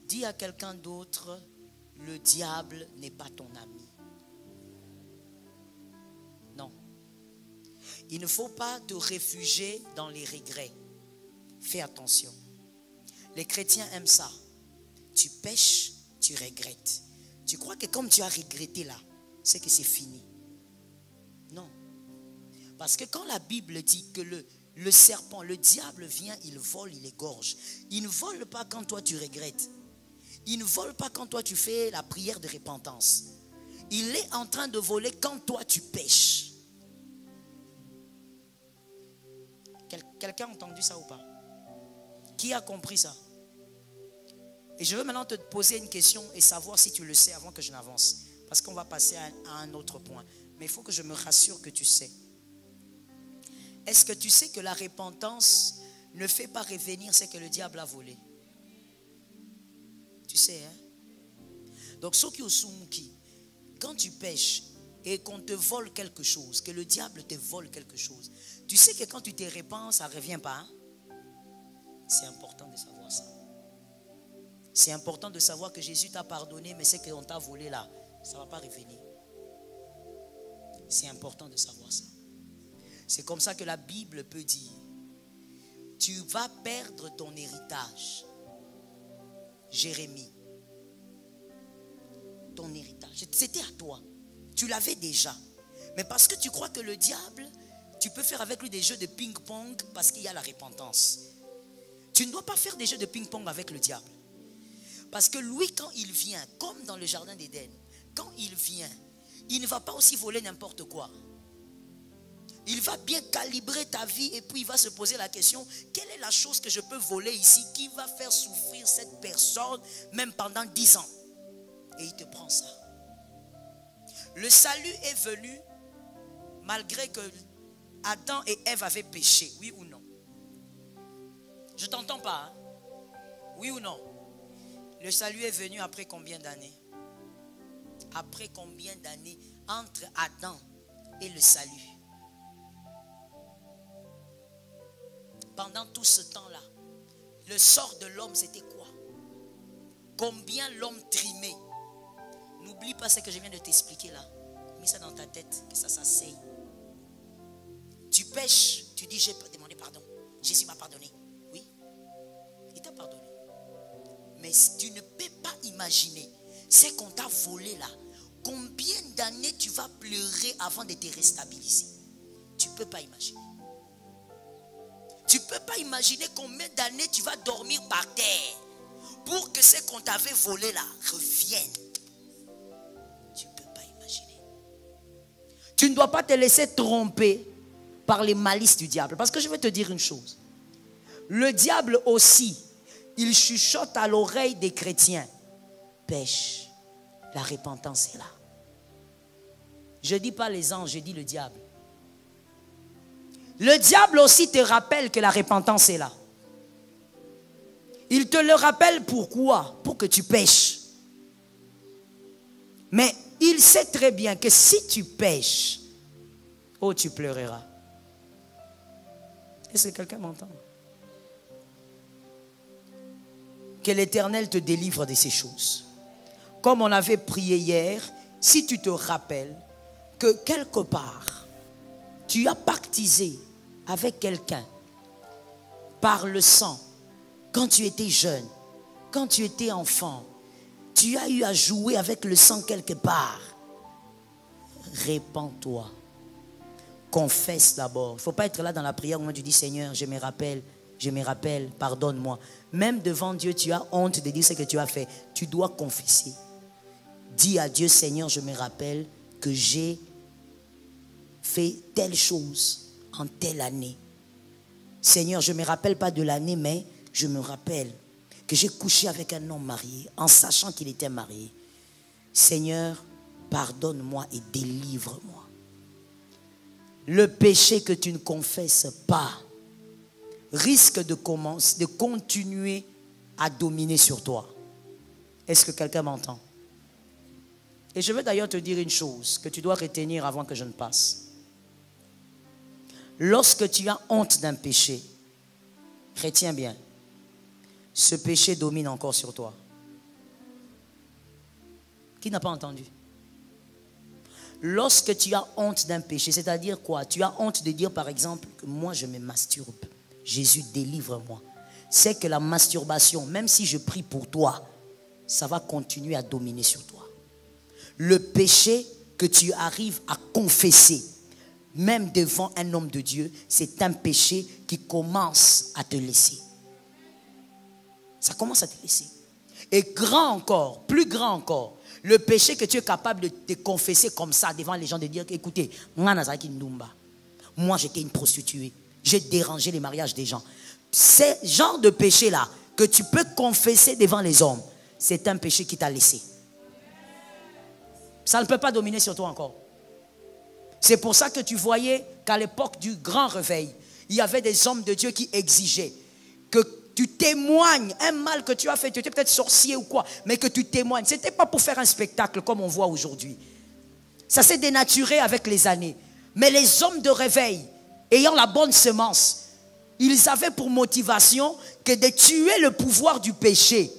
Dis à quelqu'un d'autre, le diable n'est pas ton ami. Non. Il ne faut pas te réfugier dans les regrets. Fais attention. Les chrétiens aiment ça. Tu pêches, tu regrettes. Tu crois que comme tu as regretté là, c'est que c'est fini. Non. Parce que quand la Bible dit que le serpent, le diable vient, il vole, il égorge. Il ne vole pas quand toi tu regrettes. Il ne vole pas quand toi tu fais la prière de repentance. Il est en train de voler quand toi tu pêches. Quelqu'un a entendu ça ou pas? Qui a compris ça? Et je veux maintenant te poser une question et savoir si tu le sais avant que je n'avance. Parce qu'on va passer à un autre point. Mais il faut que je me rassure que tu sais. Est-ce que tu sais que la repentance ne fait pas revenir ce que le diable a volé? Tu sais, hein? Donc, quand tu pêches et qu'on te vole quelque chose, que le diable te vole quelque chose, tu sais que quand tu te repens, ça ne revient pas. Hein? C'est important de savoir ça. C'est important de savoir que Jésus t'a pardonné, mais ce qu'on t'a volé là, ça ne va pas revenir. C'est important de savoir ça. C'est comme ça que la Bible peut dire, tu vas perdre ton héritage. Jérémie, ton héritage, c'était à toi. Tu l'avais déjà. Mais parce que tu crois que le diable, tu peux faire avec lui des jeux de ping-pong parce qu'il y a la repentance. Tu ne dois pas faire des jeux de ping-pong avec le diable. Parce que lui, quand il vient, comme dans le jardin d'Éden, quand il vient, il ne va pas aussi voler n'importe quoi. Il va bien calibrer ta vie et puis il va se poser la question, quelle est la chose que je peux voler ici qui va faire souffrir cette personne même pendant 10 ans? Et il te prend ça. Le salut est venu malgré que Adam et Ève avaient péché, oui ou non? Je ne t'entends pas, hein? Oui ou non? Le salut est venu après combien d'années? Après combien d'années entre Adam et le salut? Pendant tout ce temps-là, le sort de l'homme, c'était quoi? Combien l'homme trimait? N'oublie pas ce que je viens de t'expliquer là. Mets ça dans ta tête, que ça s'asseye. Tu pêches, tu dis j'ai demandé pardon. Jésus m'a pardonné. Oui, il t'a pardonné. Mais tu ne peux pas imaginer ce qu'on t'a volé là. Combien d'années tu vas pleurer avant de te restabiliser? Tu ne peux pas imaginer. Tu ne peux pas imaginer combien d'années tu vas dormir par terre pour que ce qu'on t'avait volé là revienne. Tu ne peux pas imaginer. Tu ne dois pas te laisser tromper par les malices du diable. Parce que je vais te dire une chose. Le diable aussi, il chuchote à l'oreille des chrétiens. Pêche, la repentance est là. Je ne dis pas les anges, je dis le diable. Le diable aussi te rappelle que la repentance est là. Il te le rappelle pourquoi? Pour que tu pêches. Mais il sait très bien que si tu pêches, oh, tu pleureras. Est-ce que quelqu'un m'entend? Que l'Éternel te délivre de ces choses. Comme on avait prié hier, si tu te rappelles que quelque part, tu as pactisé avec quelqu'un par le sang, quand tu étais jeune, quand tu étais enfant, tu as eu à jouer avec le sang quelque part. Répands-toi. Confesse d'abord. Il ne faut pas être là dans la prière où tu dis Seigneur, je me rappelle, pardonne-moi. Même devant Dieu, tu as honte de dire ce que tu as fait. Tu dois confesser. Dis à Dieu, Seigneur, je me rappelle que j'ai fait telle chose en telle année. Seigneur, je ne me rappelle pas de l'année, mais je me rappelle que j'ai couché avec un homme marié en sachant qu'il était marié. Seigneur, pardonne-moi et délivre-moi. Le péché que tu ne confesses pas risque de continuer à dominer sur toi. Est-ce que quelqu'un m'entend? Et je veux d'ailleurs te dire une chose que tu dois retenir avant que je ne passe. Lorsque tu as honte d'un péché, retiens bien, ce péché domine encore sur toi. Qui n'a pas entendu? Lorsque tu as honte d'un péché, c'est-à-dire quoi? Tu as honte de dire par exemple que moi je me masturbe. Jésus, délivre-moi. C'est que la masturbation, même si je prie pour toi, ça va continuer à dominer sur toi. Le péché que tu arrives à confesser, même devant un homme de Dieu, c'est un péché qui commence à te laisser. Ça commence à te laisser. Et grand encore, plus grand encore, le péché que tu es capable de te confesser comme ça devant les gens, de dire, écoutez, moi j'étais une prostituée, j'ai dérangé les mariages des gens. Ce genre de péché-là que tu peux confesser devant les hommes, c'est un péché qui t'a laissé. Ça ne peut pas dominer sur toi encore. C'est pour ça que tu voyais qu'à l'époque du grand réveil, il y avait des hommes de Dieu qui exigeaient que tu témoignes un mal que tu as fait. Tu étais peut-être sorcier ou quoi, mais que tu témoignes. Ce n'était pas pour faire un spectacle comme on voit aujourd'hui. Ça s'est dénaturé avec les années. Mais les hommes de réveil, ayant la bonne semence, ils avaient pour motivation que de tuer le pouvoir du péché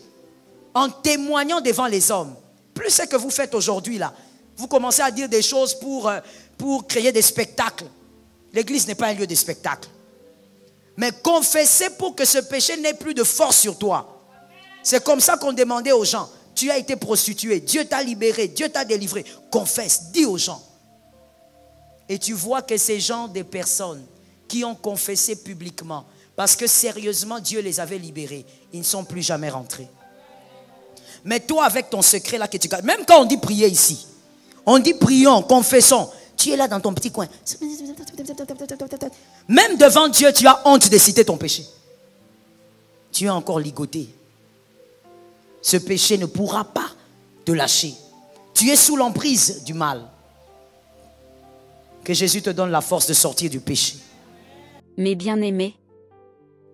en témoignant devant les hommes. Plus ce que vous faites aujourd'hui là, vous commencez à dire des choses pour créer des spectacles. L'église n'est pas un lieu de spectacle. Mais confessez pour que ce péché n'ait plus de force sur toi. C'est comme ça qu'on demandait aux gens. Tu as été prostitué, Dieu t'a libéré, Dieu t'a délivré. Confesse, dis aux gens. Et tu vois que ces gens, des personnes qui ont confessé publiquement, parce que sérieusement Dieu les avait libérés, ils ne sont plus jamais rentrés. Mais toi avec ton secret là que tu gardes, même quand on dit prier ici, on dit prions, confessons, tu es là dans ton petit coin. Même devant Dieu, tu as honte de citer ton péché. Tu es encore ligoté. Ce péché ne pourra pas te lâcher. Tu es sous l'emprise du mal. Que Jésus te donne la force de sortir du péché. Mes bien-aimés,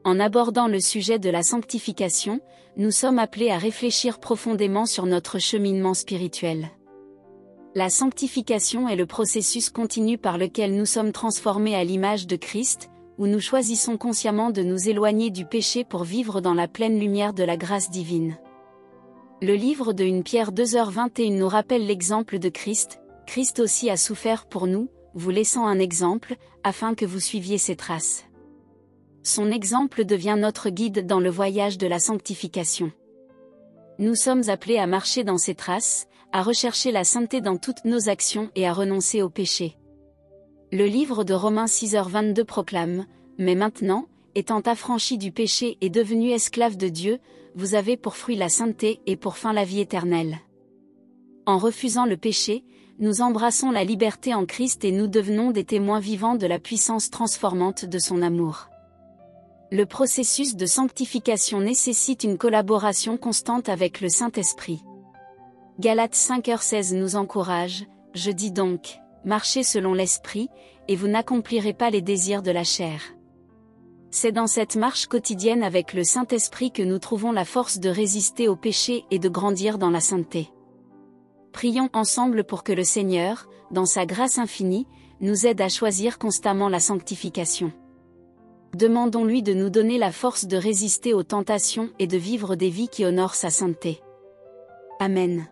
en abordant le sujet de la sanctification, nous sommes appelés à réfléchir profondément sur notre cheminement spirituel. La sanctification est le processus continu par lequel nous sommes transformés à l'image de Christ, où nous choisissons consciemment de nous éloigner du péché pour vivre dans la pleine lumière de la grâce divine. Le livre de 1 Pierre 2h21 nous rappelle l'exemple de Christ. Christ aussi a souffert pour nous, vous laissant un exemple, afin que vous suiviez ses traces. Son exemple devient notre guide dans le voyage de la sanctification. Nous sommes appelés à marcher dans ses traces, à rechercher la sainteté dans toutes nos actions et à renoncer au péché. Le livre de Romains 6h22 proclame, « Mais maintenant, étant affranchis du péché et devenus esclaves de Dieu, vous avez pour fruit la sainteté et pour fin la vie éternelle. » En refusant le péché, nous embrassons la liberté en Christ et nous devenons des témoins vivants de la puissance transformante de son amour. Le processus de sanctification nécessite une collaboration constante avec le Saint-Esprit. Galates 5h16 nous encourage, « Je dis donc, marchez selon l'Esprit, et vous n'accomplirez pas les désirs de la chair. » C'est dans cette marche quotidienne avec le Saint-Esprit que nous trouvons la force de résister au péché et de grandir dans la sainteté. Prions ensemble pour que le Seigneur, dans sa grâce infinie, nous aide à choisir constamment la sanctification. Demandons-lui de nous donner la force de résister aux tentations et de vivre des vies qui honorent sa sainteté. Amen.